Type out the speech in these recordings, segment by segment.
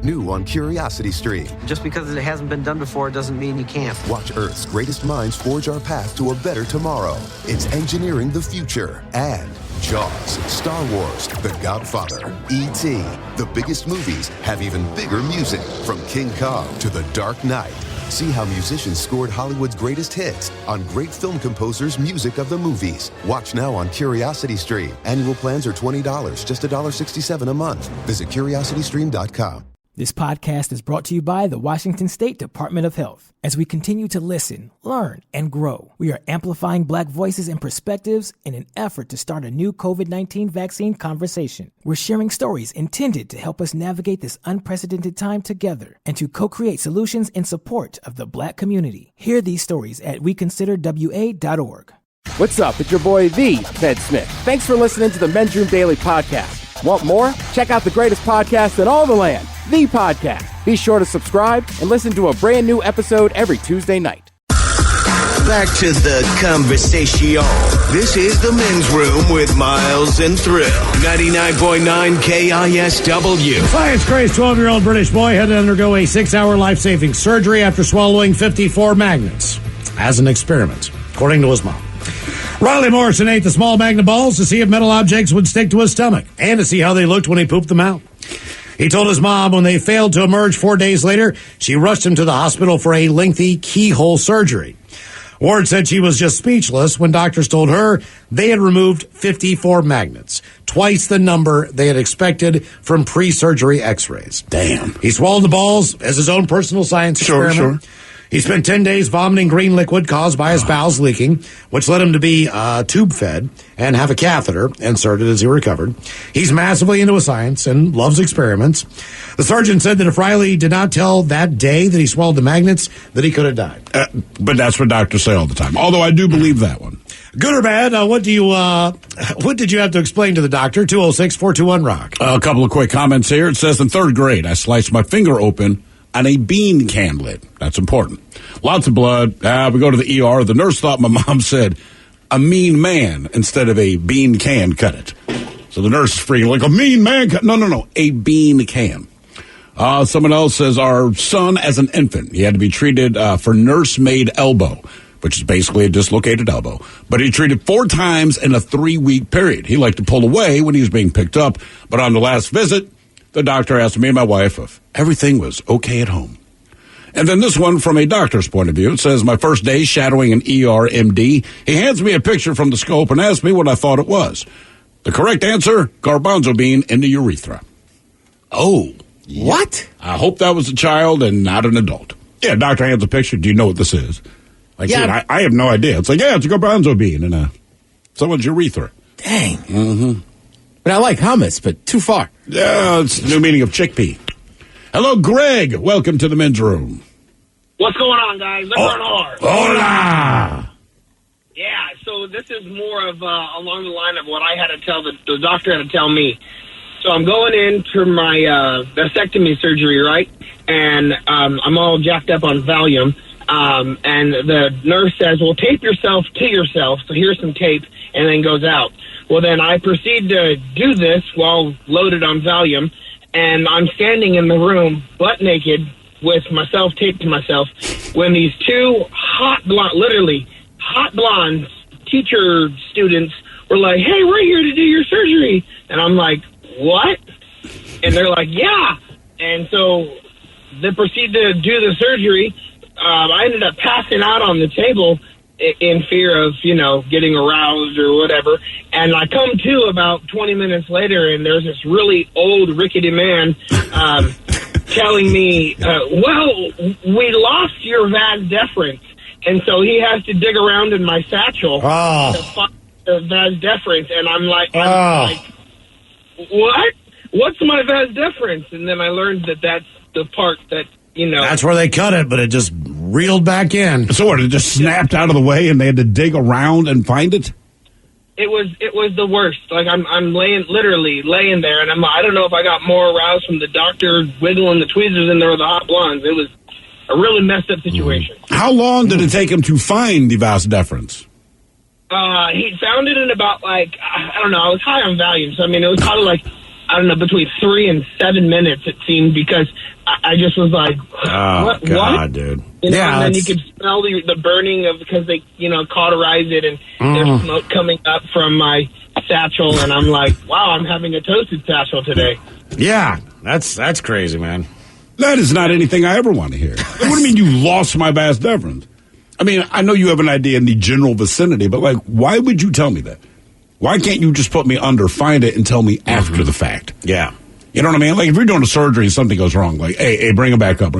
New on Curiosity Stream. Just because it hasn't been done before doesn't mean you can't. Watch Earth's greatest minds forge our path to a better tomorrow. It's engineering the future. And Jaws, Star Wars, The Godfather, E.T. The biggest movies have even bigger music. From King Kong to The Dark Knight. See how musicians scored Hollywood's greatest hits on great film composers' music of the movies. Watch now on Curiosity Stream. Annual plans are $20, just $1.67 a month. Visit curiositystream.com. This podcast is brought to you by the Washington State Department of Health. As we continue to listen, learn, and grow, we are amplifying Black voices and perspectives in an effort to start a new COVID-19 vaccine conversation. We're sharing stories intended to help us navigate this unprecedented time together and to co-create solutions in support of the Black community. Hear these stories at weconsiderwa.org. What's up? It's your boy, The Ted Smith. Thanks for listening to the Men's Room Daily Podcast. Want more? Check out the greatest podcast in all the land, The Podcast. Be sure to subscribe and listen to a brand new episode every Tuesday night. Back to the conversation. This is the Men's Room with Miles and Thrill. 99.9 KISW. Science-crazed 12-year-old British boy had to undergo a 6-hour life-saving surgery after swallowing 54 magnets as an experiment, according to his mom. Riley Morrison ate the small magnet balls to see if metal objects would stick to his stomach and to see how they looked when he pooped them out. He told his mom when they failed to emerge 4 days later, she rushed him to the hospital for a lengthy keyhole surgery. Ward said she was just speechless when doctors told her they had removed 54 magnets, twice the number they had expected from pre-surgery x-rays. Damn. He swallowed the balls as his own personal science experiment. Sure. He spent 10 days vomiting green liquid caused by his bowels leaking, which led him to be tube-fed and have a catheter inserted as he recovered. He's massively into his science and loves experiments. The surgeon said that if Riley did not tell that day that he swallowed the magnets, that he could have died. But that's what doctors say all the time, although I do believe that one. Good or bad, what did you have to explain to the doctor? 206-421-ROCK. A couple of quick comments here. It says, in 3rd grade, I sliced my finger open on a bean can lid. That's important. Lots of blood. We go to the ER. The nurse thought my mom said a mean man instead of a bean can cut it. So the nurse is freaking like, a mean man cut. No. A bean can. Someone else says our son as an infant, he had to be treated for nursemaid elbow, which is basically a dislocated elbow. But he treated 4 times in a 3-week period. He liked to pull away when he was being picked up. But on the last visit, the doctor asked me and my wife if everything was okay at home. And then this one from a doctor's point of view. It says, my first day shadowing an ER MD. He hands me a picture from the scope and asks me what I thought it was. The correct answer, garbanzo bean in the urethra. Oh, what? I hope that was a child and not an adult. Yeah, doctor hands a picture. Do you know what this is? Like, yeah. Dude, I have no idea. It's like, yeah, it's a garbanzo bean in someone's urethra. Dang. Mm-hmm. But I like hummus, but too far. Yeah, it's the new meaning of chickpea. Hello, Greg. Welcome to the Men's Room. What's going on, guys? Hola. Yeah, so this is more of along the line of what I had to tell the doctor had to tell me. So I'm going in for my vasectomy surgery, right? And I'm all jacked up on Valium. And the nurse says, well, tape yourself to yourself. So here's some tape, and then goes out. Well, then I proceed to do this while loaded on Valium, and I'm standing in the room butt naked with myself taped to myself when these 2 hot blonde teacher students were like, hey, we're here to do your surgery. And I'm like, what? And they're like, yeah. And so they proceed to do the surgery. I ended up passing out on the table in fear of, getting aroused or whatever. And I come to about 20 minutes later, and there's this really old, rickety man telling me, well, we lost your vas deferens. And so he has to dig around in my satchel to find the vas deferens. And I'm like, what? What's my vas deferens? And then I learned that that's the part that, That's where they cut it, but it just reeled back in. So what, it just snapped out of the way and they had to dig around and find it? It was the worst. Like I'm literally laying there, and I don't know if I got more aroused from the doctor wiggling the tweezers in there or the hot blondes. It was a really messed up situation. How long did it take him to find the vas deferens? He found it in about I don't know. I was high on Valium, so it was probably I don't know, between 3 and 7 minutes, it seemed, because I just was like, God, what? dude. You know, Yeah, and then you could smell the burning of, because they, cauterize it, and there's smoke coming up from my satchel, and I'm like, wow, I'm having a toasted satchel today. Yeah, that's crazy, man. That is not anything I ever want to hear. What do you mean you lost my vas deferens? I mean, I know you have an idea in the general vicinity, but, like, why would you tell me that? Why can't you just put me under, find it, and tell me after the fact? Yeah. You know what I mean? Like, if you're doing a surgery and something goes wrong, like, hey, bring it back up.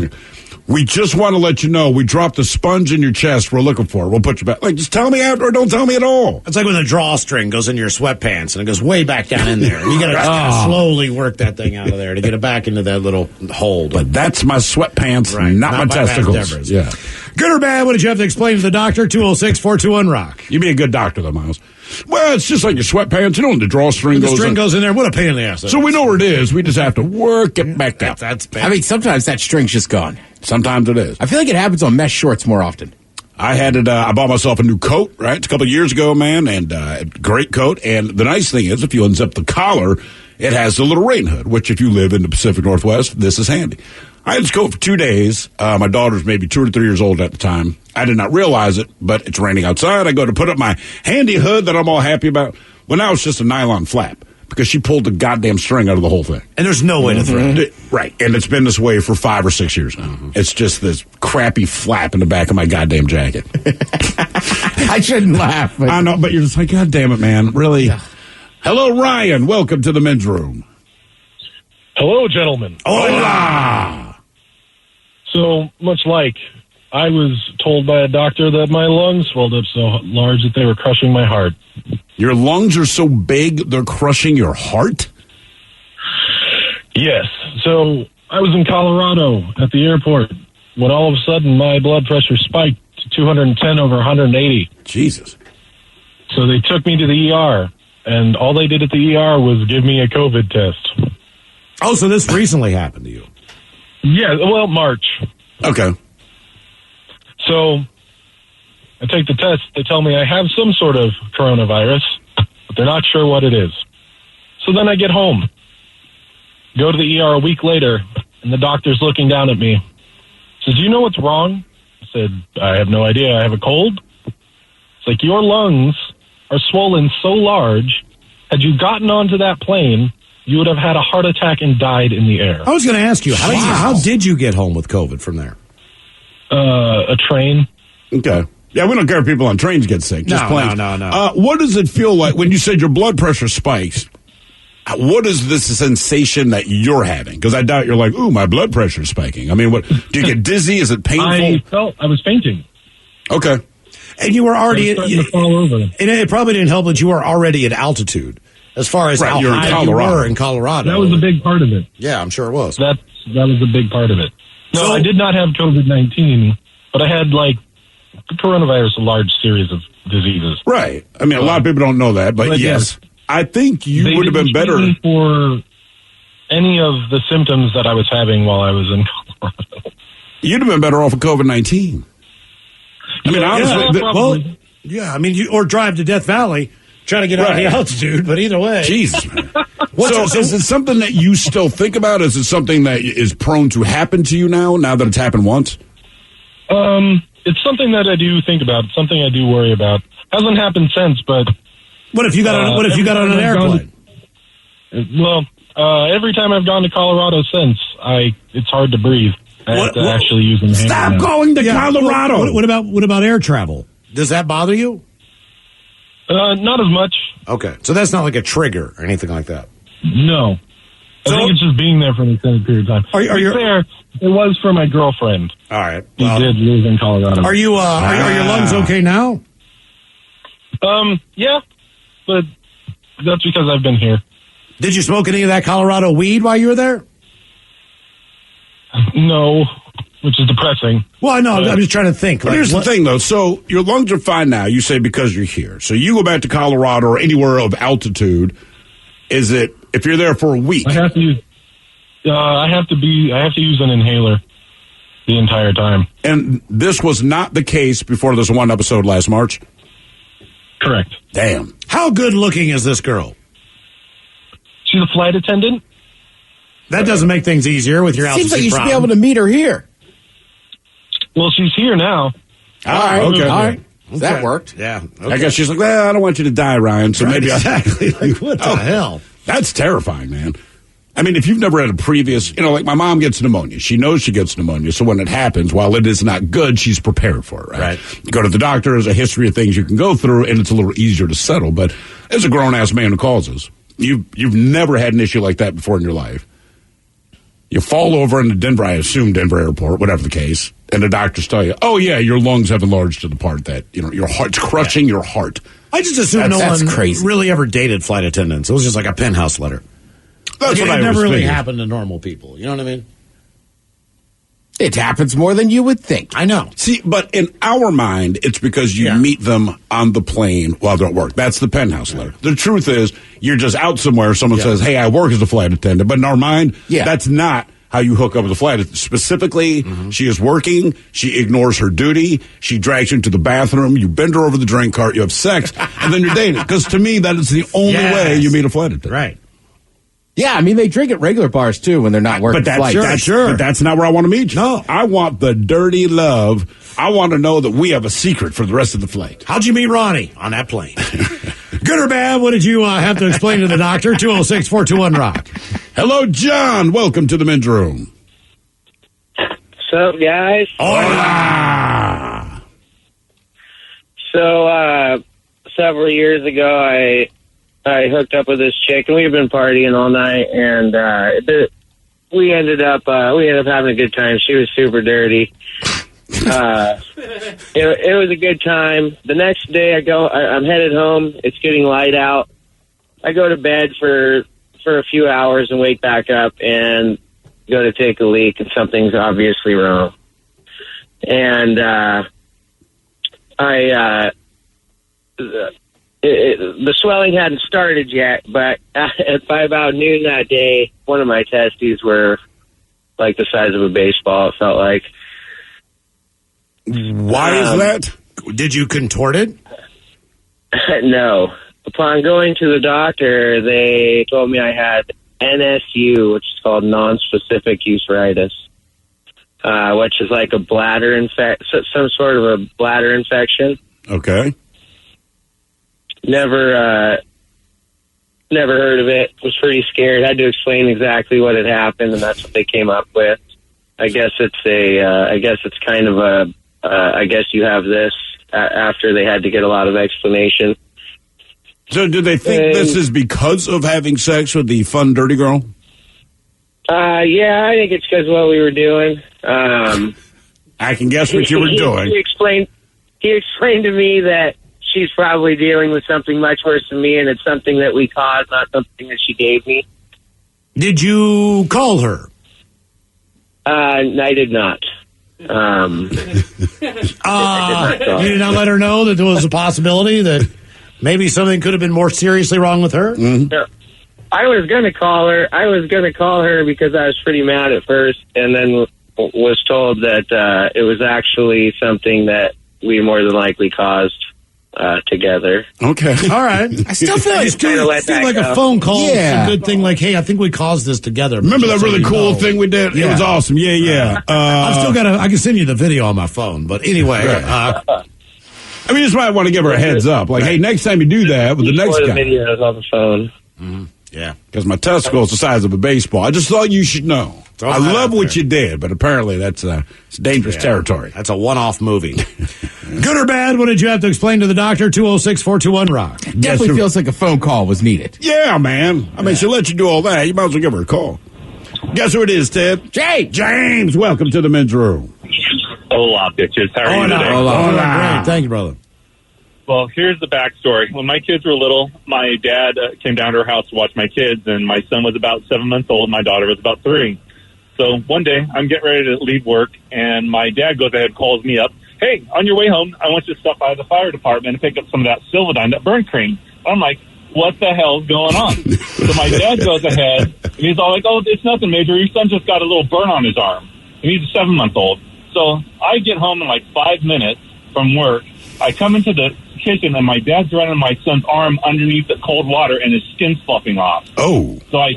We just want to let you know we dropped a sponge in your chest. We're looking for it. We'll put you back. Like, just tell me after or don't tell me at all. It's like when the drawstring goes into your sweatpants and it goes way back down in there. And you got to slowly work that thing out of there to get it back into that little hole. But that's my sweatpants, Right. not my testicles. Yeah. Good or bad, what did you have to explain to the doctor? 206-421-ROCK. You be a good doctor, though, Miles. Well, it's just like your sweatpants. You know when the drawstring goes in. The string goes in there. What a pain in the ass. So we know where it is. We just have to work it back up. That's bad. I mean, sometimes that string's just gone. Sometimes it is. I feel like it happens on mesh shorts more often. I had it. I bought myself a new coat, right? It's a couple of years ago, man, and great coat. And the nice thing is, if you unzip the collar, it has a little rain hood, which if you live in the Pacific Northwest, this is handy. I had this coat for 2 days. My daughter's maybe 2 or 3 years old at the time. I did not realize it, but it's raining outside. I go to put up my handy hood that I'm all happy about. Well, now it's just a nylon flap because she pulled the goddamn string out of the whole thing. And there's no way to thread it. Right. And it's been this way for 5 or 6 years now. It's just this crappy flap in the back of my goddamn jacket. I shouldn't laugh. But I know, but you're just like, God damn it, man. Really? Yeah. Hello, Ryan. Welcome to the men's room. Hello, gentlemen. Hola. So, much like, I was told by a doctor that my lungs swelled up so large that they were crushing my heart. Your lungs are so big, they're crushing your heart? Yes. So, I was in Colorado at the airport when all of a sudden my blood pressure spiked to 210 over 180. Jesus. So they took me to the ER, and all they did at the ER was give me a COVID test. Oh, so this recently happened to you? Yeah, well, March. Okay. So I take the test. They tell me I have some sort of coronavirus, but they're not sure what it is. So then I get home, go to the ER a week later, and the doctor's looking down at me. Says, do you know what's wrong? I said, I have no idea. I have a cold. It's like, your lungs are swollen so large, had you gotten onto that plane, you would have had a heart attack and died in the air. I was going to ask you, how did you get home with COVID from there? A train. Okay. Yeah, we don't care if people on trains get sick. Just planes. No. What does it feel like when you said your blood pressure spikes? What is this sensation that you're having? Because I doubt you're like, ooh, my blood pressure is spiking. I mean, what? Do you get dizzy? Is it painful? I was fainting. Okay. And you were already to fall over. And it probably didn't help that you were already at altitude. As far as how you're in high Colorado. you were in Colorado. That was a big part of it. Yeah, I'm sure it was. That was a big part of it. No, I did not have COVID-19, but I had, like, coronavirus, a large series of diseases. Right. I mean, a lot of people don't know that, but yes. I think you would have been better for any of the symptoms that I was having while I was in Colorado. You'd have been better off with COVID-19. I mean, honestly, I mean, or drive to Death Valley, trying to get out of the altitude, but either way. Jesus, man. So is it something that you still think about? Is it something that is prone to happen to you now that it's happened once? It's something that I do think about. It's something I do worry about. Hasn't happened since, but what if you got on an airplane? Every time I've gone to Colorado since, it's hard to breathe. I have to actually use an Stop going to Colorado. What about air travel? Does that bother you? Not as much. Okay, so that's not like a trigger or anything like that. No, I think it's just being there for an extended period of time. Are you there? It was for my girlfriend. All right, we did live in Colorado. Are you? Are your lungs okay now? Yeah, but that's because I've been here. Did you smoke any of that Colorado weed while you were there? No, which is depressing. Well, I know. I'm just trying to think. But here's the thing, though. So your lungs are fine now. You say because you're here. So you go back to Colorado or anywhere of altitude. Is it if you're there for a week? I have to use. I have to use an inhaler the entire time. And this was not the case before this one episode last March? Correct. Damn. How good looking is this girl? She's a flight attendant. That doesn't make things easier with your altitude Seems like you should be problem. able to meet her here. Well, she's here now. All right. Okay. All right. Okay. That worked. Yeah. I guess she's like, well, I don't want you to die, Ryan. So maybe exactly. Like, what the hell? That's terrifying, man. I mean, if you've never had a previous, like my mom gets pneumonia. She knows she gets pneumonia. So when it happens, while it is not good, she's prepared for it, right? You go to the doctor, there's a history of things you can go through, and it's a little easier to settle. But as a grown-ass man who calls us, you've never had an issue like that before in your life. You fall over in the Denver, I assume Denver airport, whatever the case, and the doctors tell you, oh, yeah, your lungs have enlarged to the part that, your heart's crushing your heart. I just assume That's no one crazy. really ever dated flight attendants. It was just like a penthouse letter. That's Like, what I it never was really thinking. happened to normal people. You know what I mean? It happens more than you would think. I know. See, but in our mind, it's because you meet them on the plane while they're at work. That's the penthouse letter. The truth is, you're just out somewhere, someone says, hey, I work as a flight attendant. But in our mind, that's not how you hook up with a flight attendant. Specifically, she is working, she ignores her duty, she drags you into the bathroom, you bend her over the drink cart, you have sex, and then you're dating. Because to me, that is the only way you meet a flight attendant. Right. Yeah, I mean, they drink at regular bars, too, when they're not working But flights. but that's not where I want to meet you. No. I want the dirty love. I want to know that we have a secret for the rest of the flight. How'd you meet Ronnie on that plane? Good or bad, what did you have to explain to the doctor? 206-421-ROCK. Hello, John. Welcome to the men's room. What's up, guys? Hola. So, several years ago, I hooked up with this chick, and we've been partying all night, and we ended up having a good time. She was super dirty. It was a good time. The next day, I'm headed home. It's getting light out. I go to bed for a few hours and wake back up and go to take a leak, and something's obviously wrong. And the swelling hadn't started yet, but by about noon that day, one of my testes were like the size of a baseball, it felt like. Why is that? Did you contort it? No. Upon going to the doctor, they told me I had NSU, which is called non-specific uveitis, which is like a bladder some sort of a bladder infection. Okay. Never heard of it. Was pretty scared. Had to explain exactly what had happened, and that's what they came up with. I guess it's kind of a. I guess you have this after they had to get a lot of explanation. So, do they think this is because of having sex with the fun dirty girl? Yeah, I think it's because of what we were doing. I can guess what you were doing. He explained to me that she's probably dealing with something much worse than me, and it's something that we caused, not something that she gave me. Did you call her? I did not. You did not let her know that there was a possibility that maybe something could have been more seriously wrong with her? Mm-hmm. No. I was going to call her. Because I was pretty mad at first, and then was told that it was actually something that we more than likely caused together. Okay. All right. I still feel like a phone call is a good thing. Like, hey, I think we caused this together. Remember that really cool thing we did? Yeah. It was awesome. Yeah. I've still got I can send you the video on my phone. But anyway. I mean, you just might want to give her a heads up. Like, hey, next time you do that with the next guy. Videos on the phone. Mm-hmm. Yeah. Because my testicle is the size of a baseball. I just thought you should know. I love what you did, but apparently that's it's dangerous territory. That's a one-off movie. Good or bad, what did you have to explain to the doctor? 206-421-ROCK. Definitely feels like a phone call was needed. Yeah, man. I mean, she'll let you do all that. You might as well give her a call. Guess who it is, Ted? James, welcome to the men's room. Hola, bitches. How are you today? Hola. Great. Thank you, brother. Well, here's the backstory. When my kids were little, my dad came down to our house to watch my kids, and my son was about 7 months old, and my daughter was about 3. So one day, I'm getting ready to leave work, and my dad goes ahead and calls me up. Hey, on your way home, I want you to stop by the fire department and pick up some of that Silvadine, that burn cream. I'm like, what the hell's going on? So my dad goes ahead, and he's all like, oh, it's nothing major. Your son just got a little burn on his arm, and he's a 7-month-old. So I get home in like 5 minutes from work. I come into the kitchen, and my dad's running my son's arm underneath the cold water, and his skin's fluffing off. Oh. So I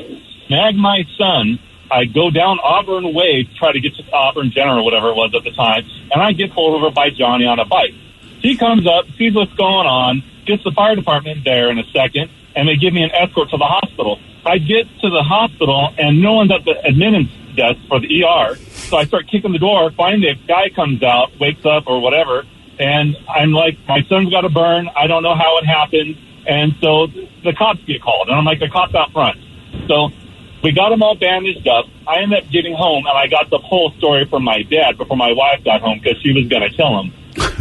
snag my son. I go down Auburn Way to try to get to Auburn General, whatever it was at the time, and I get pulled over by Johnny on a bike. He comes up, sees what's going on, gets the fire department there in a second, and they give me an escort to the hospital. I get to the hospital, and no one's at the admittance desk for the ER, so I start kicking the door. Finally, a guy comes out, wakes up or whatever, and I'm like, my son's got a burn. I don't know how it happened. And so the cops get called, and I'm like, the cops out front. So we got him all bandaged up. I ended up getting home, and I got the whole story from my dad before my wife got home because she was going to kill him.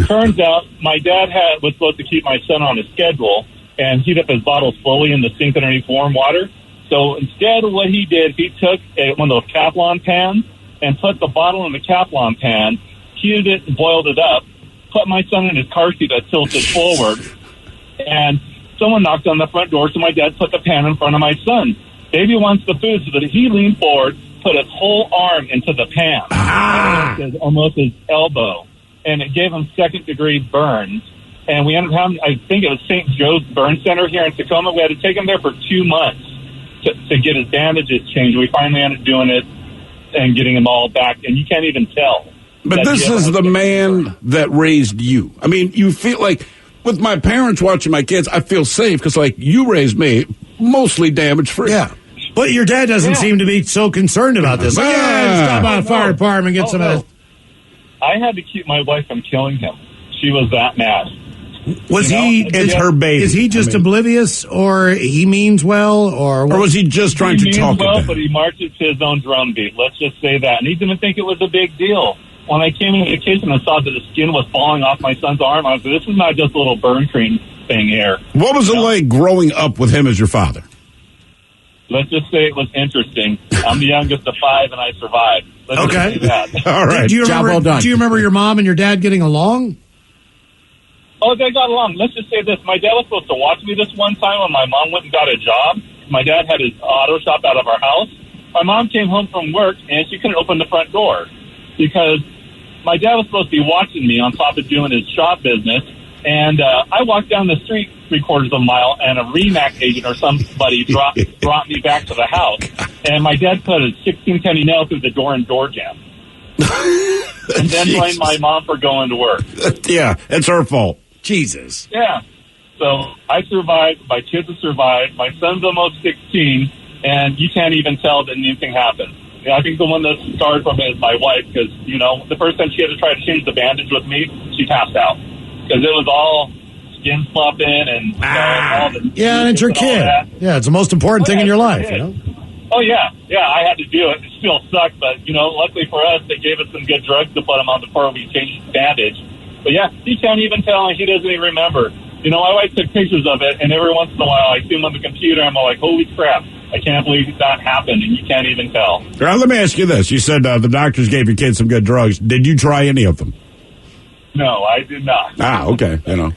Turns out my dad was supposed to keep my son on his schedule and heat up his bottle slowly in the sink underneath warm water. So instead of what he did, he took one of those Teflon pans and put the bottle in the Teflon pan, heated it and boiled it up, put my son in his car seat that tilted forward, and someone knocked on the front door, so my dad put the pan in front of my son. Baby wants the food, so that he leaned forward, put his whole arm into the pan, almost his elbow, and it gave him second-degree burns. And we ended up having, I think it was St. Joe's Burn Center here in Tacoma. We had to take him there for 2 months to get his bandages changed. We finally ended up doing it and getting him all back, and you can't even tell. But this is the man that raised you. I mean, you feel like, with my parents watching my kids, I feel safe because, like, you raised me mostly damage-free. Yeah. But your dad doesn't seem to be so concerned about this. Like, stop by the fire department and get some of this. I had to keep my wife from killing him. She was that mad. It's her baby. Is he just oblivious, or he means well, or was he just trying to talk well, about but he marches to his own drumbeat. Let's just say that. And he didn't think it was a big deal. When I came into the kitchen and saw that the skin was falling off my son's arm, I was like, this is not just a little burn cream thing here. What was it like growing up with him as your father? Let's just say it was interesting. I'm the youngest of 5, and I survived. Let's just say that. All right. Do you remember your mom and your dad getting along? Oh, they got along. Let's just say this. My dad was supposed to watch me this one time when my mom went and got a job. My dad had his auto shop out of our house. My mom came home from work, and she couldn't open the front door because my dad was supposed to be watching me on top of doing his shop business. And I walked down the street 3/4 of a mile, and a RE/MAX agent or somebody brought me back to the house. And my dad put a 16-penny nail through the door and door jamb. And then blamed my mom for going to work. Yeah, it's her fault. Jesus. Yeah. So I survived. My kids have survived. My son's almost 16, and you can't even tell that anything happened. I think the one that scarred from it is my wife because, you know, the first time she had to try to change the bandage with me, she passed out. Because it was all skin flopping and all the... Yeah, and it's your kid. Yeah, it's the most important thing in your life, you know? Oh, yeah. Yeah, I had to do it. It still sucked, but, you know, luckily for us, they gave us some good drugs to put him on before we changed his bandage. But, yeah, he can't even tell, and he doesn't even remember. You know, my wife took pictures of it, and every once in a while I see him on the computer, and I'm like, holy crap, I can't believe that happened, and you can't even tell. All right, let me ask you this. You said the doctors gave your kid some good drugs. Did you try any of them? No, I did not. Okay. You know,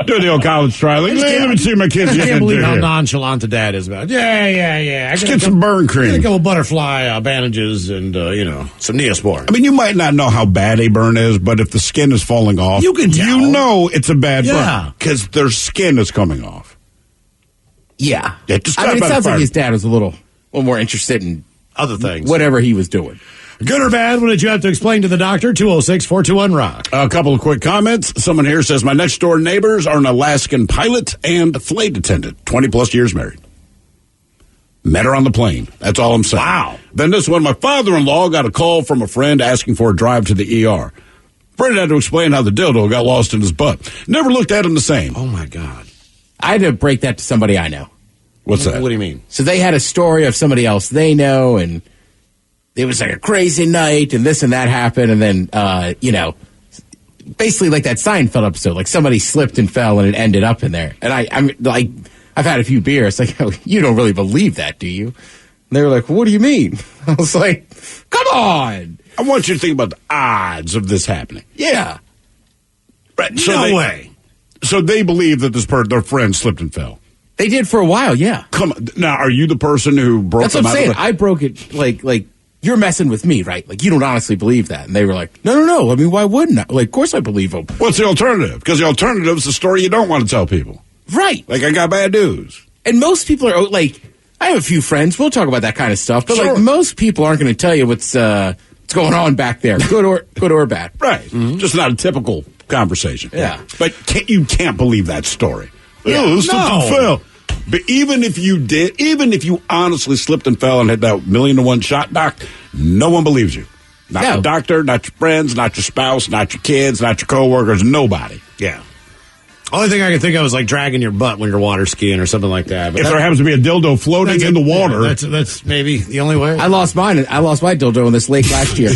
do the old college trial. Let me see my kids. I can't believe how nonchalant the dad is about it. Yeah. Let's get some burn cream. Get a couple butterfly bandages and, some Neosporin. I mean, you might not know how bad a burn is, but if the skin is falling off, you can tell. You know it's a bad burn because their skin is coming off. Yeah. It sounds like his dad was a little more interested in other things, whatever he was doing. Good or bad, what did you have to explain to the doctor? 206-421-ROCK. A couple of quick comments. Someone here says, my next door neighbors are an Alaskan pilot and flight attendant, 20-plus years married. Met her on the plane. That's all I'm saying. Wow. Then this one, my father-in-law got a call from a friend asking for a drive to the ER. Friend had to explain how the dildo got lost in his butt. Never looked at him the same. Oh, my God. I had to break that to somebody I know. What's that? What do you mean? So they had a story of somebody else they know, and it was like a crazy night, and this and that happened, and then, basically like that Seinfeld episode, like somebody slipped and fell, and it ended up in there. And I'm like, I've had a few beers, like, oh, you don't really believe that, do you? And they were like, what do you mean? I was like, come on! I want you to think about the odds of this happening. Yeah. Right. No way. So they believe that their friend slipped and fell. They did for a while, yeah. Come on. Now, are you the person who broke That's them what I'm out saying. of the... I broke it like you're messing with me, right? Like, you don't honestly believe that. And they were like, no. I mean, why wouldn't I? Like, of course I believe him. What's the alternative? Because the alternative is the story you don't want to tell people. Right. Like, I got bad news. And most people are like, I have a few friends. We'll talk about that kind of stuff. But like, most people aren't going to tell you what's going on back there, good or bad. Right. Mm-hmm. Just not a typical conversation. Yeah. But you can't believe that story. Yeah. Oh, something fell. But even if you honestly slipped and fell and had that 1,000,000-to-1 shot, Doc, no one believes you. Not the doctor, not your friends, not your spouse, not your kids, not your coworkers, nobody. Yeah. Only thing I can think of is like dragging your butt when you're water skiing or something like that. But if there happens to be a dildo floating in the water. Yeah, that's maybe the only way. I lost mine. I lost my dildo in this lake last year.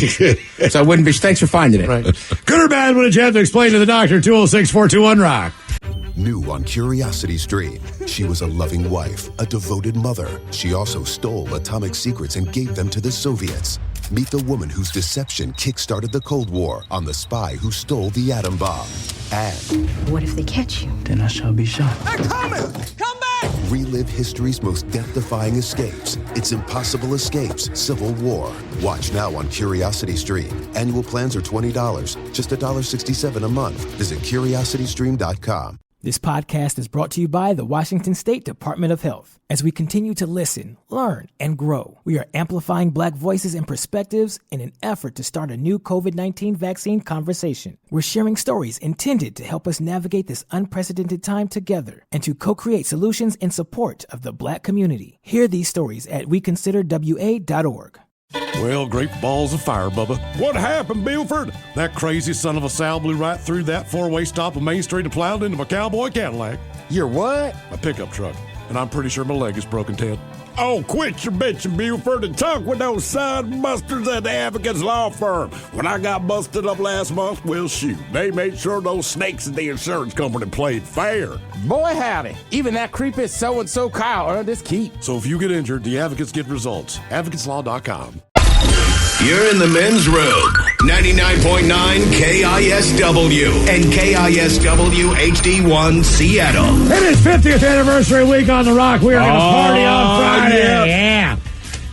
So I wouldn't be. Thanks for finding it. Right. Good or bad, what did you have to explain to the doctor? 206-421-ROCK. New on Curiosity Stream, she was a loving wife, a devoted mother. She also stole atomic secrets and gave them to the Soviets. Meet the woman whose deception kick-started the Cold War on the spy who stole the atom bomb. And what if they catch you? Then I shall be shot. They're coming! Come back! relive history's most death-defying escapes. It's Impossible Escapes, Civil War. Watch now on Curiosity Stream. Annual plans are $20, just $1.67 a month. Visit curiositystream.com. This podcast is brought to you by the Washington State Department of Health. As we continue to listen, learn, and grow, we are amplifying Black voices and perspectives in an effort to start a new COVID-19 vaccine conversation. We're sharing stories intended to help us navigate this unprecedented time together and to co-create solutions in support of the Black community. Hear these stories at weconsiderwa.org. Well, great balls of fire, Bubba. What happened, Bilford? That crazy son of a Sal blew right through that four-way stop on Main Street and plowed into my cowboy Cadillac. Your what? My pickup truck. And I'm pretty sure my leg is broken, Ted. Oh, quit your bitching, Buford, and talk with those side busters at the Advocates Law Firm. When I got busted up last month, well, shoot, they made sure those snakes at the insurance company played fair. Boy, howdy. Even that creepy so-and-so Kyle earned his keep. So if you get injured, the advocates get results. AdvocatesLaw.com. You're in the men's room. 99.9 KISW and KISW HD1 Seattle. It is 50th anniversary week on the Rock. We are going to party on Friday. Yeah.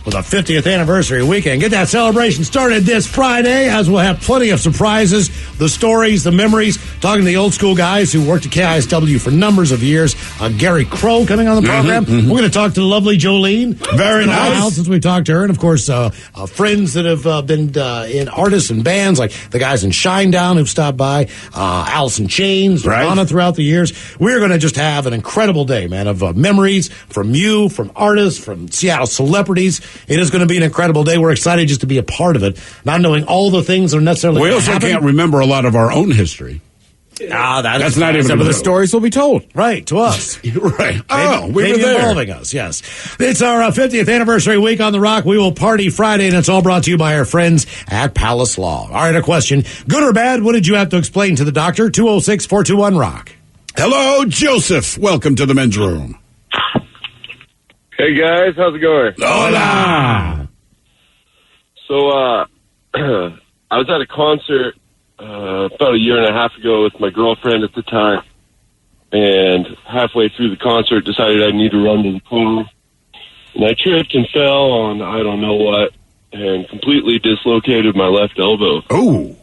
With a 50th anniversary weekend. Get that celebration started this Friday, as we'll have plenty of surprises, the stories, the memories, talking to the old school guys who worked at KISW for numbers of years. Gary Crow coming on the program. We're going to talk to the lovely Jolene. Very nice. Since we talked to her. And, of course, friends that have been in artists and bands, like the guys in Shinedown who've stopped by, Alice in Chains, Nirvana throughout the years. We're going to just have an incredible day, man, of memories from you, from artists, from Seattle celebrities. It is going to be an incredible day. We're excited just to be a part of it, not knowing all the things that are necessarily We also can't remember a lot of our own history. That's not even some of the stories will be told. Right, to us. Right. Maybe involving us, yes. It's our 50th anniversary week on the Rock. We will party Friday, and it's all brought to you by our friends at Palace Law. All right, a question. Good or bad, what did you have to explain to the doctor? 206-421-ROCK. Hello, Joseph. Welcome to the men's room. Hey guys, how's it going? Hola! So, I was at a concert about a year and a half ago with my girlfriend at the time, and halfway through the concert decided I need to run to the car, and I tripped and fell on I don't know what, and completely dislocated my left elbow. Oh!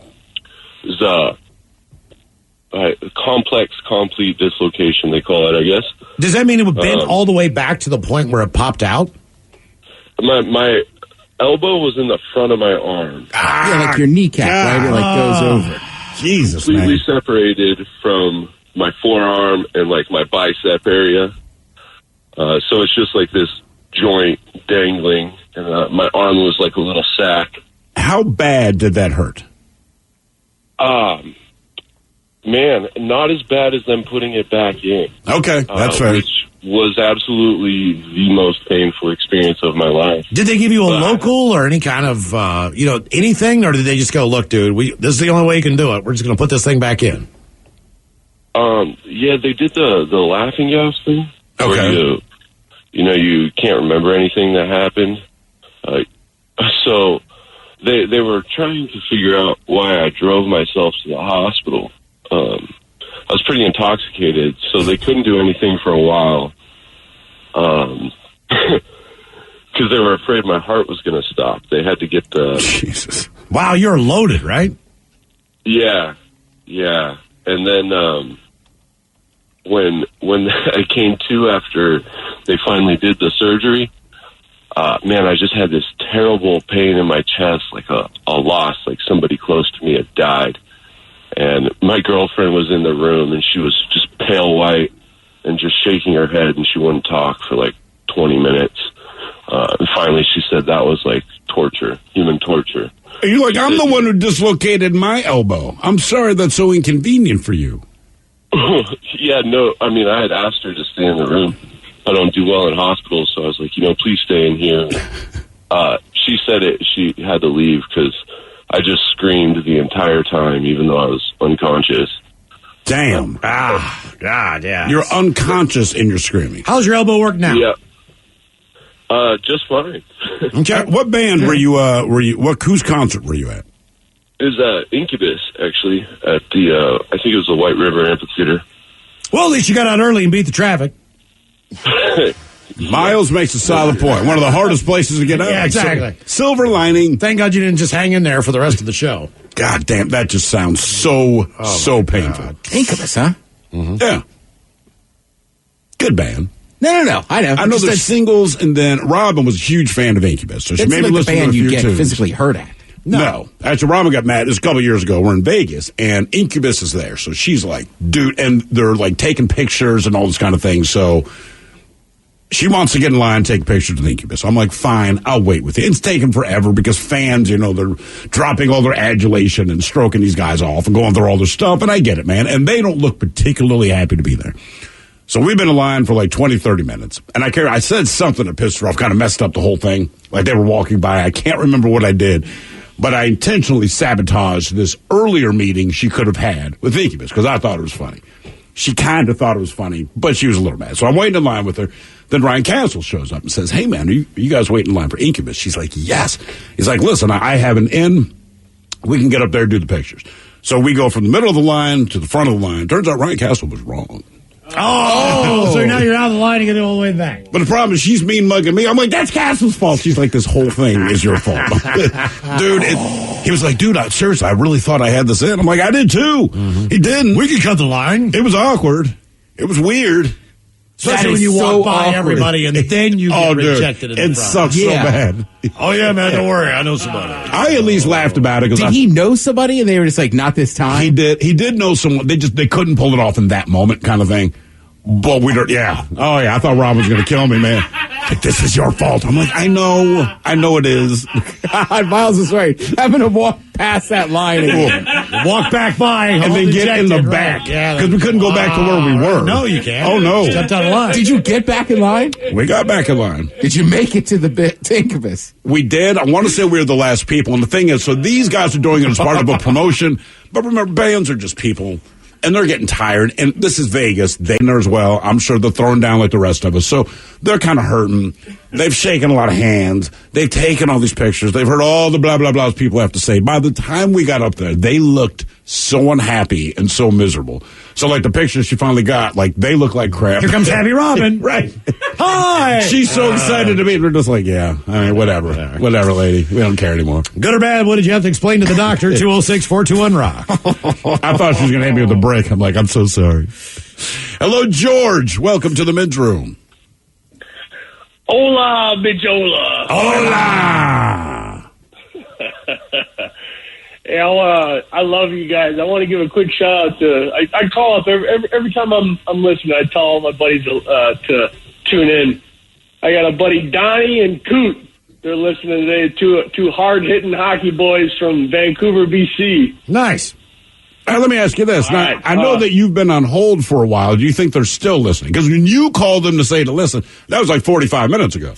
It was complex, complete dislocation, they call it, I guess. Does that mean it would bend all the way back to the point where it popped out? My elbow was in the front of my arm. Yeah, like your kneecap, right? It like goes over. Jesus, completely man. separated from my forearm and like my bicep area. So it's just like this joint dangling, and my arm was like a little sack. How bad did that hurt? Man, not as bad as them putting it back in. Okay, that's fair. Which was absolutely the most painful experience of my life. Did they give you a local or any kind of, anything? Or did they just go, look, dude, this is the only way you can do it. We're just going to put this thing back in. Yeah, they did the laughing gas thing. Okay. You can't remember anything that happened. So they were trying to figure out why I drove myself to the hospital. I was pretty intoxicated, so they couldn't do anything for a while. because they were afraid my heart was going to stop. They had to get the... Jesus. Wow, you're loaded, right? Yeah. And then when I came to after they finally did the surgery, man, I just had this terrible pain in my chest, like a loss, like somebody close to me had died. And my girlfriend was in the room, and she was just pale white and just shaking her head, and she wouldn't talk for like 20 minutes. And finally she said that was like torture, human torture. You're like, I'm the one who dislocated my elbow. I'm sorry that's so inconvenient for you. Yeah, no, I mean, I had asked her to stay in the room. I don't do well in hospitals, so I was like, please stay in here. She said she had to leave because I just screamed the entire time, even though I was unconscious. Damn. God, yeah. You're unconscious and you're screaming. How's your elbow work now? Yeah. Just fine. Okay. What band were you, whose concert were you at? It was Incubus, actually, at the, I think it was the White River Amphitheater. Well, at least you got out early and beat the traffic. Miles makes a solid point. One of the hardest places to get out. Yeah, exactly. Silver lining. Thank God you didn't just hang in there for the rest of the show. God damn, that just sounds so painful. God. Incubus, huh? Mm-hmm. Yeah. Good band. No. I know. I know there's singles, and then Robin was a huge fan of Incubus, so she maybe like listened the band to a you few get tunes. physically hurt at. No. Actually, Robin got mad. It was a couple years ago. We're in Vegas, and Incubus is there. So she's like, dude, and they're like taking pictures and all this kind of thing. So she wants to get in line and take pictures with Incubus. I'm like, fine, I'll wait with you. It's taking forever because fans, they're dropping all their adulation and stroking these guys off and going through all their stuff. And I get it, man. And they don't look particularly happy to be there. So we've been in line for like 20, 30 minutes. And I said something that pissed her off, kind of messed up the whole thing. Like they were walking by. I can't remember what I did. But I intentionally sabotaged this earlier meeting she could have had with Incubus because I thought it was funny. She kind of thought it was funny, but she was a little mad. So I'm waiting in line with her. Then Ryan Castle shows up and says, hey, man, are you guys waiting in line for Incubus? She's like, yes. He's like, listen, I have an in. We can get up there and do the pictures. So we go from the middle of the line to the front of the line. Turns out Ryan Castle was wrong. Oh, so now you're out of the line and get all the way back. But the problem is she's mean mugging me. I'm like, that's Castle's fault. She's like, this whole thing is your fault. Dude, he was like, dude, seriously, I really thought I had this in. I'm like, I did too. Mm-hmm. He didn't. We could cut the line. It was awkward. It was weird. Especially when you walk by everybody and then you get rejected in the front. It sucks so bad. Oh, yeah, man, don't worry. I know somebody. I at least laughed about it. Did he know somebody and they were just like, not this time? He did. He did know someone. They couldn't pull it off in that moment kind of thing. But we don't, yeah. Oh, yeah, I thought Rob was going to kill me, man. Like, this is your fault. I'm like, I know it is. God, Miles is right. Having to walk past that line and walk back by and then get in the back. Because we couldn't go back to where we were. No, you can't. Oh, no. Stepped out of line. Did you get back in line? We got back in line. Did you make it to the Incubus? We did. I want to say we were the last people. And the thing is, so these guys are doing it as part of a promotion. But remember, bands are just people. And they're getting tired, and this is Vegas. They're there as well. I'm sure they're throwing down like the rest of us. So they're kind of hurting. They've shaken a lot of hands. They've taken all these pictures. They've heard all the blah, blah, blahs people have to say. By the time we got up there, they looked so unhappy and so miserable. So, like, the pictures she finally got, like, they look like crap. Here comes Happy Robin. Right. Hi. She's so excited to meet. We're just like, yeah, I mean, whatever. Whatever, lady. We don't care anymore. Good or bad, what did you have to explain to the doctor? 206-421-ROCK. I thought she was going to hit me with a brick. I'm like, I'm so sorry. Hello, George. Welcome to the men's room. Hola, bichola. Hola. I love you guys. I want to give a quick shout out to. I call up every time I'm listening. I tell all my buddies to tune in. I got a buddy Donnie and Coot. They're listening today. Two hard hitting hockey boys from Vancouver, BC. Nice. Let me ask you this. Now, right. I know that you've been on hold for a while. Do you think they're still listening? Because when you called them to say to listen, that was like 45 minutes ago.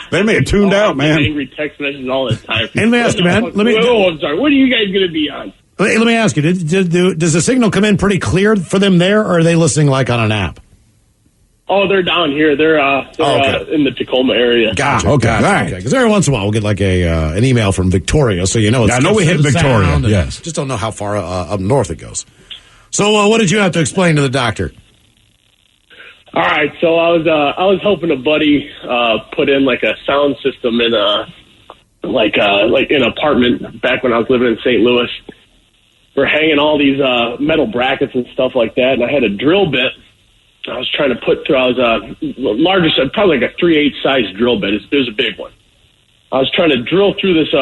They may have tuned out, man. Angry text messages all the time. Hey, let me ask you, man. I'm sorry. What are you guys going to be on? Let me ask you. Does the signal come in pretty clear for them there, or are they listening like on an app? Oh, they're down here. They're in the Tacoma area. Gotcha. Okay. All right. Because every once in a while we'll get like an email from Victoria, so you know it's. I know we hit Victoria. Yes. Just don't know how far up north it goes. So, what did you have to explain to the doctor? All right, so I was helping a buddy put in like a sound system in like an apartment back when I was living in St. Louis. We're hanging all these metal brackets and stuff like that, and I had a drill bit. I was trying to put through. I was largest, probably like a 3/8 size drill bit. It was a big one. I was trying to drill through this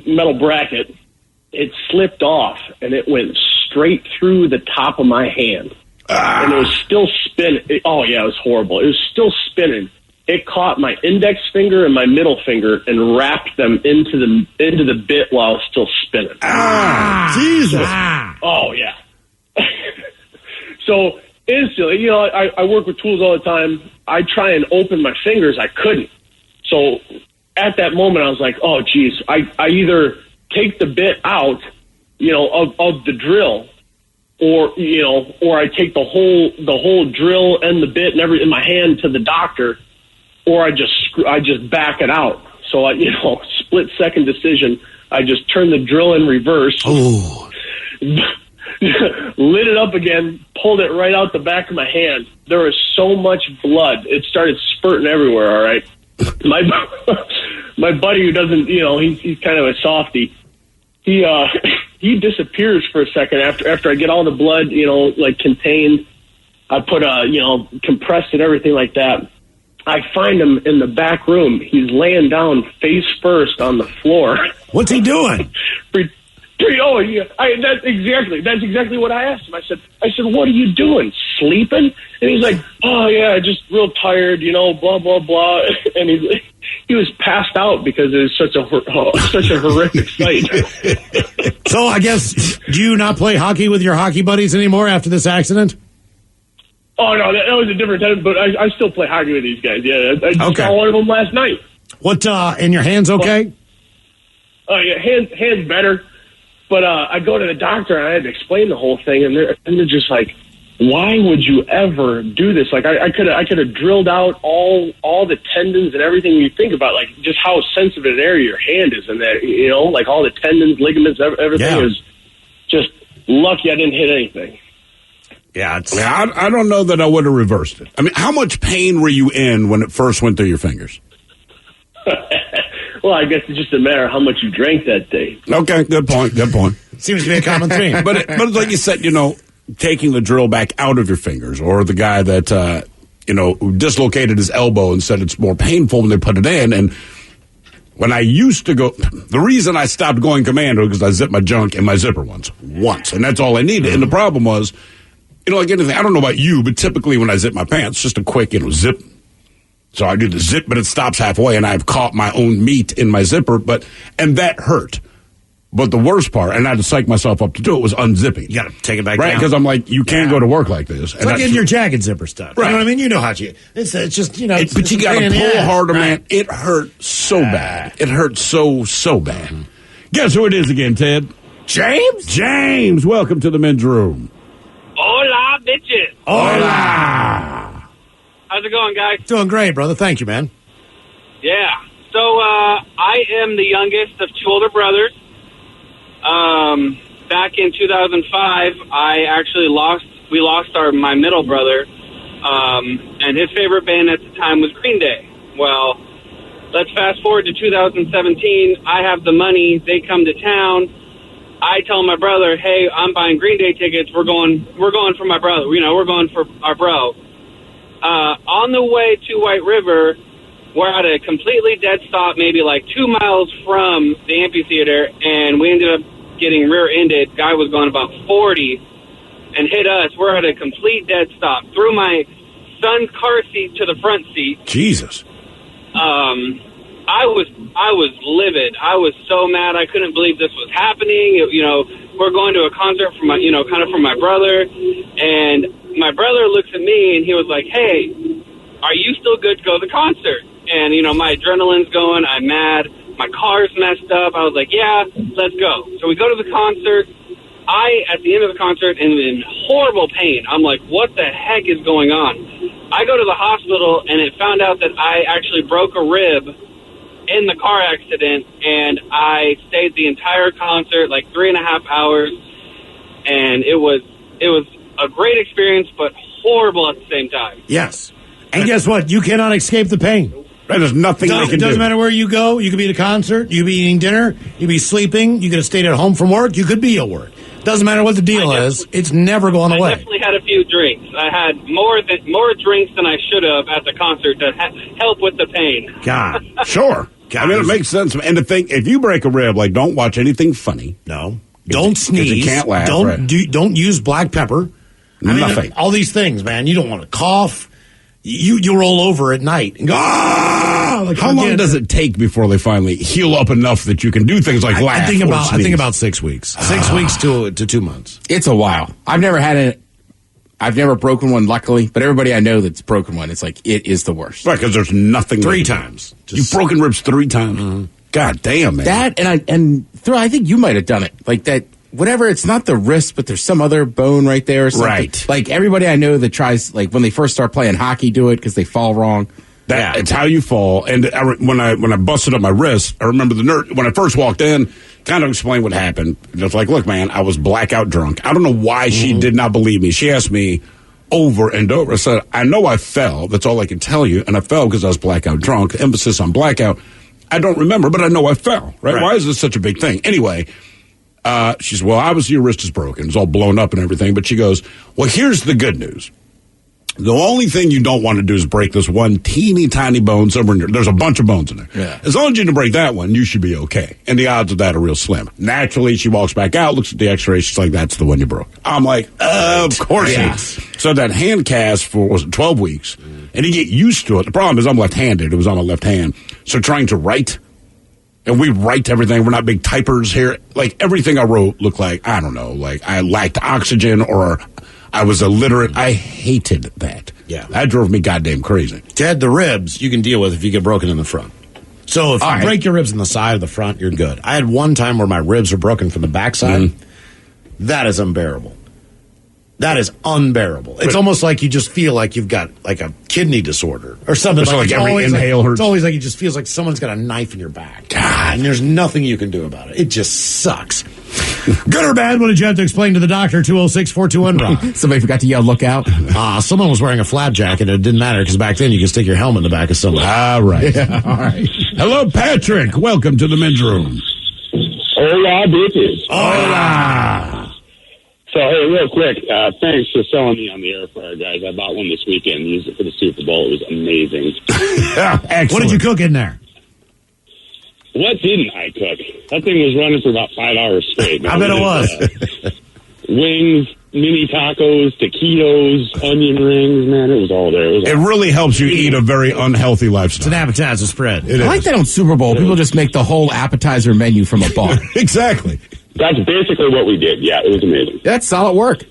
metal bracket. It slipped off, and it went straight through the top of my hand. And it was still spinning. Oh, yeah, it was horrible. It was still spinning. It caught my index finger and my middle finger and wrapped them into the bit while it was still spinning. Jesus. Oh, yeah. So instantly, I work with tools all the time. I try and open my fingers. I couldn't. So at that moment, I was like, oh, geez. I either take the bit out, of the drill, or I take the whole drill and the bit and everything in my hand to the doctor, or I just back it out. So split second decision. I just turned the drill in reverse. Oh. Lit it up again, pulled it right out the back of my hand. There was so much blood. It started spurting everywhere, all right? My buddy who doesn't, he's kind of a softie. He disappears for a second after I get all the blood, contained. I put compressed and everything like that. I find him in the back room. He's laying down face first on the floor. What's he doing? That's exactly what I asked him. I said, what are you doing? Sleeping? And he's like, oh yeah, just real tired, blah blah blah. And he was passed out because it was such a horrific sight. So I guess, do you not play hockey with your hockey buddies anymore after this accident? Oh no, that was a different time. But I still play hockey with these guys. Yeah, I just saw one of them last night. What? And your hands okay? Oh yeah, hands better. But I go to the doctor and I had to explain the whole thing, and they're just like, "Why would you ever do this?" Like I could have drilled out all the tendons and everything. You think about like just how sensitive an area your hand is, and that like all the tendons, ligaments, everything is just lucky I didn't hit anything. Yeah, I don't know that I would have reversed it. I mean, how much pain were you in when it first went through your fingers? Well, I guess it's just a matter of how much you drank that day. Okay, good point. Seems to be a common theme. But it's like you said, taking the drill back out of your fingers, or the guy that, dislocated his elbow and said it's more painful when they put it in. And when I used to go, the reason I stopped going commando because I zipped my junk in my zipper once, and that's all I needed. And the problem was, like anything, I don't know about you, but typically when I zip my pants, just a quick, zip. So I do the zip, but it stops halfway, and I've caught my own meat in my zipper, and that hurt. But the worst part, and I had to psych myself up to do it, was unzipping. You got to take it back down. Right, because I'm like, you can't go to work like this. It's like getting your jacket zipper stuff. Right. You know what I mean? You know how to. It's just, but you got to pull harder, man. It hurt so bad. It hurt so bad. Mm-hmm. Guess who it is again, Ted? James, welcome to the men's room. Hola, bitches. Hola. How's it going, guys? Doing great, brother. Thank you, man. Yeah. So I am the youngest of two older brothers. Back in 2005, we lost my middle brother, and his favorite band at the time was Green Day. Well, let's fast forward to 2017. I have the money. They come to town. I tell my brother, hey, I'm buying Green Day tickets. We're going for my brother. We're going for our bro. On the way to White River, we're at a completely dead stop, maybe like 2 miles from the amphitheater, and we ended up getting rear-ended. Guy was going about 40 and hit us. We're at a complete dead stop. Threw my son's car seat to the front seat. Jesus. I was livid. I was so mad. I couldn't believe this was happening. We're going to a concert for for my brother, and my brother looks at me and he was like, hey, are you still good to go to the concert? And, my adrenaline's going. I'm mad. My car's messed up. I was like, yeah, let's go. So we go to the concert. At the end of the concert, am in horrible pain. I'm like, what the heck is going on? I go to the hospital, and it found out that I actually broke a rib in the car accident, and I stayed the entire concert, like 3.5 hours, and it was a great experience, but horrible at the same time. Yes. And guess what? You cannot escape the pain. There's nothing they can do. It doesn't matter where you go. You could be at a concert. You could be eating dinner. You could be sleeping. You could have stayed at home from work. You could be at work. Doesn't matter what the deal is. It's never going away. I definitely had a few drinks. I had more drinks than I should have at the concert to help with the pain. God. Sure. God. I mean, it makes sense. And the thing, if you break a rib, like, don't watch anything funny. No. Don't sneeze. You can't laugh. Don't use black pepper. Nothing. All these things, man. You don't want to cough. You roll over at night and go, like, how long does it take before they finally heal up enough that you can do things like laugh? I think about 6 weeks. 6 weeks to 2 months. It's a while. I've never broken one, luckily, but everybody I know that's broken one, it's like, it is the worst. Right, because there's nothing. 3 times. You've broken ribs 3 times. Mm-hmm. God damn, man. That, I think you might have done it. Like that, whatever, it's not the wrist, but there's some other bone right there or something. Right. Like everybody I know that tries, like when they first start playing hockey, do it because they fall wrong. It's how you fall. And when I busted up my wrist, I remember the nurse, when I first walked in, kind of explained what happened. Just like, look, man, I was blackout drunk. I don't know why she did not believe me. She asked me over and over. I said, I know I fell. That's all I can tell you. And I fell because I was blackout drunk. Emphasis on blackout. I don't remember, but I know I fell. Right? Why is this such a big thing? Anyway, she said, well, obviously your wrist is broken. It's all blown up and everything. But she goes, well, here's the good news. The only thing you don't want to do is break this one teeny tiny bone somewhere in there. There's a bunch of bones in there. Yeah. As long as you didn't break that one, you should be okay. And the odds of that are real slim. Naturally, she walks back out, looks at the x-ray. She's like, that's the one you broke. I'm like, of course it is. So that hand cast for, 12 weeks? And you get used to it. The problem is I'm left-handed. It was on my left hand. So trying to write, and we write everything. We're not big typers here. Like, everything I wrote looked like, I don't know, like I lacked oxygen or I was illiterate. I hated that. Yeah. That drove me goddamn crazy. Ted, the ribs you can deal with if you get broken in the front. So if you break your ribs in the side or the front, you're good. I had one time where my ribs were broken from the backside. That is unbearable. That is unbearable. It's almost like you just feel like you've got like a kidney disorder or something. So like every inhale hurts. It's always like it just feels like someone's got a knife in your back. God. And there's nothing you can do about it. It just sucks. Good or bad, what did you have to explain to the doctor? 206-421-ROCK. Somebody forgot to yell, look out. Someone was wearing a flap jacket, and it didn't matter because back then you could stick your helmet in the back of someone. All right. Yeah, all right. Hello, Patrick. Welcome to the men's room. Hola, bitches. Hola. So, hey, real quick, thanks for selling me on the air fryer, guys. I bought one this weekend, used it for the Super Bowl. It was amazing. Excellent. What did you cook in there? What didn't I cook? That thing was running for about 5 hours straight. Man. I bet it was. Wings, mini tacos, taquitos, onion rings, man, it was all there. It really helps you eat a very unhealthy lifestyle. It's an appetizer spread. I like that on Super Bowl. People just make the whole appetizer menu from a bar. Exactly. That's basically what we did. Yeah, it was amazing. That's solid work.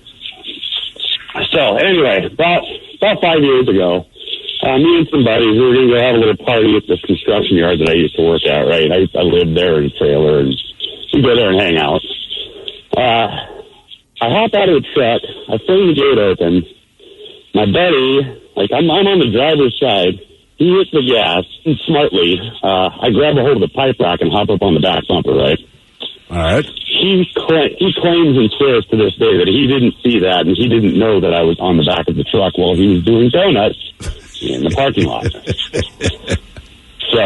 So, anyway, about 5 years ago, me and some buddies, we were going to go have a little party at this construction yard that I used to work at, right? I lived there in a trailer, and we go there and hang out. I hop out of the truck, I fling the gate open. My buddy, like, I'm on the driver's side. He hits the gas, and smartly, I grab a hold of the pipe rack and hop up on the back bumper, right? All right. He claims and swears to this day that he didn't see that, and he didn't know that I was on the back of the truck while he was doing donuts in the parking lot. So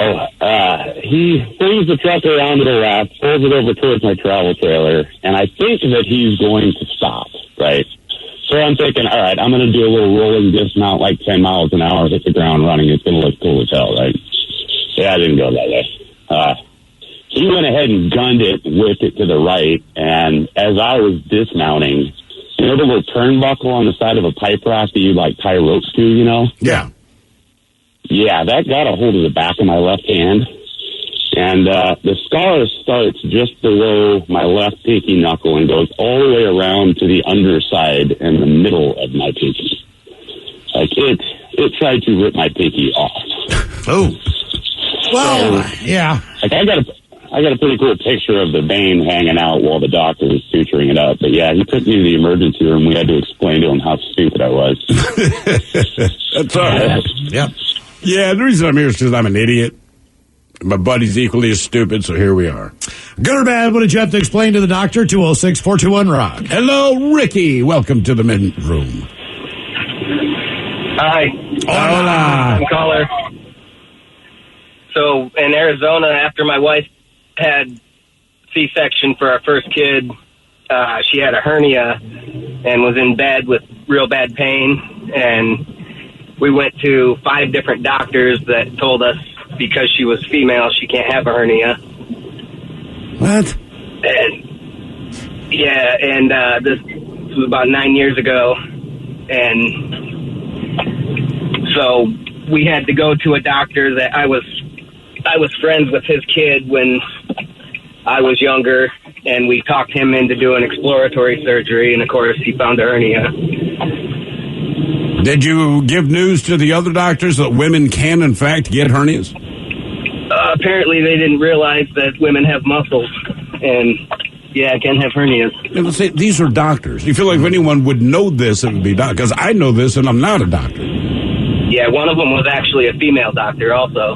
he brings the truck around to the left, pulls it over towards my travel trailer, and I think that he's going to stop, right? So I'm thinking, all right, I'm going to do a little rolling dismount, like 10 miles an hour, hit the ground running. It's going to look cool as hell, right? Yeah, I didn't go that way. He went ahead and gunned it, whipped it to the right, and as I was dismounting, you know the little turnbuckle on the side of a pipe rack that you, like, tie ropes to, you know? Yeah. Yeah, that got a hold of the back of my left hand, and the scar starts just below my left pinky knuckle and goes all the way around to the underside and the middle of my pinky. Like, it tried to rip my pinky off. Oh. Well, yeah. Like, I got a pretty cool picture of the vein hanging out while the doctor was suturing it up. But yeah, he took me to the emergency room. We had to explain to him how stupid I was. That's all right. Yep. Yeah, the reason I'm here is because I'm an idiot. My buddy's equally as stupid, so here we are. Good or bad, what did you have to explain to the doctor? 206-421-ROCK. Hello, Ricky. Welcome to the men's room. Hi. Hola. I'm caller. So in Arizona, after my wife had C-section for our first kid, she had a hernia and was in bed with real bad pain. And we went to 5 different doctors that told us because she was female, she can't have a hernia. What? And yeah, and this was about 9 years ago. And so we had to go to a doctor that I was friends with his kid when I was younger, and we talked him into doing exploratory surgery, and of course he found a hernia. Did you give news to the other doctors that women can in fact get hernias? Apparently they didn't realize that women have muscles, and yeah, can have hernias. Yeah, let's say these are doctors. You feel like if anyone would know this, it would be doctors. Because I know this, and I'm not a doctor. Yeah, one of them was actually a female doctor also.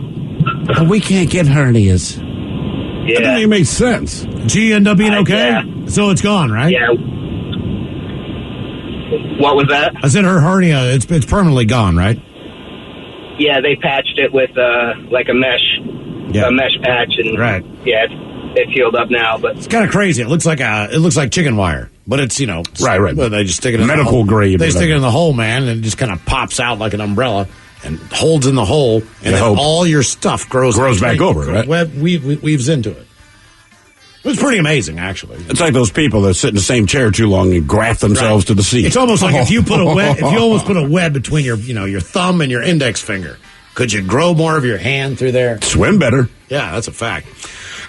We can't get hernias. Yeah. That doesn't even make sense. She end up being okay? Yeah. So it's gone, right? Yeah. What was that? I said her hernia, it's permanently gone, right? Yeah, they patched it with like a mesh patch, and right. Yeah, it's healed up now. But it's kind of crazy. It looks like chicken wire, but it's right. But they just stick it in medical the hole. grade. They stick it in the hole, man, and it just kind of pops out like an umbrella and holds in the hole, and then all your stuff grows back over, right? Weaves into it. It was pretty amazing, actually. It's like those people that sit in the same chair too long and graft themselves to the seat. It's almost like if you almost put a web between your thumb and your index finger. Could you grow more of your hand through there? Swim better. Yeah, that's a fact.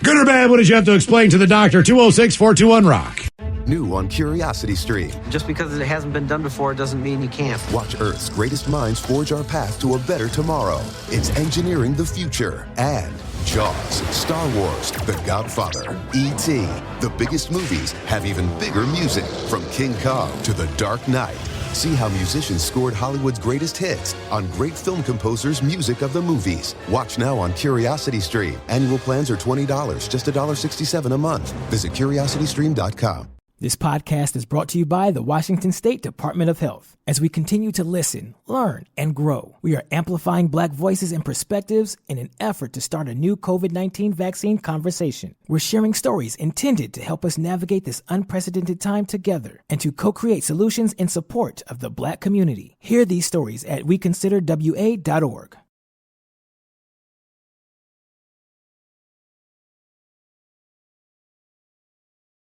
Good or bad, what did you have to explain to the doctor? 206-421-ROCK. New on Curiosity Stream. Just because it hasn't been done before doesn't mean you can't. Watch Earth's greatest minds forge our path to a better tomorrow. It's engineering the future. And Jaws, Star Wars, The Godfather, E.T. The biggest movies have even bigger music, from King Kong to The Dark Knight. See how musicians scored Hollywood's greatest hits on great film composers' music of the movies. Watch now on Curiosity Stream. Annual plans are $20, just $1.67 a month. Visit curiositystream.com. This podcast is brought to you by the Washington State Department of Health. As we continue to listen, learn, and grow, we are amplifying Black voices and perspectives in an effort to start a new COVID-19 vaccine conversation. We're sharing stories intended to help us navigate this unprecedented time together and to co-create solutions in support of the Black community. Hear these stories at weconsiderwa.org.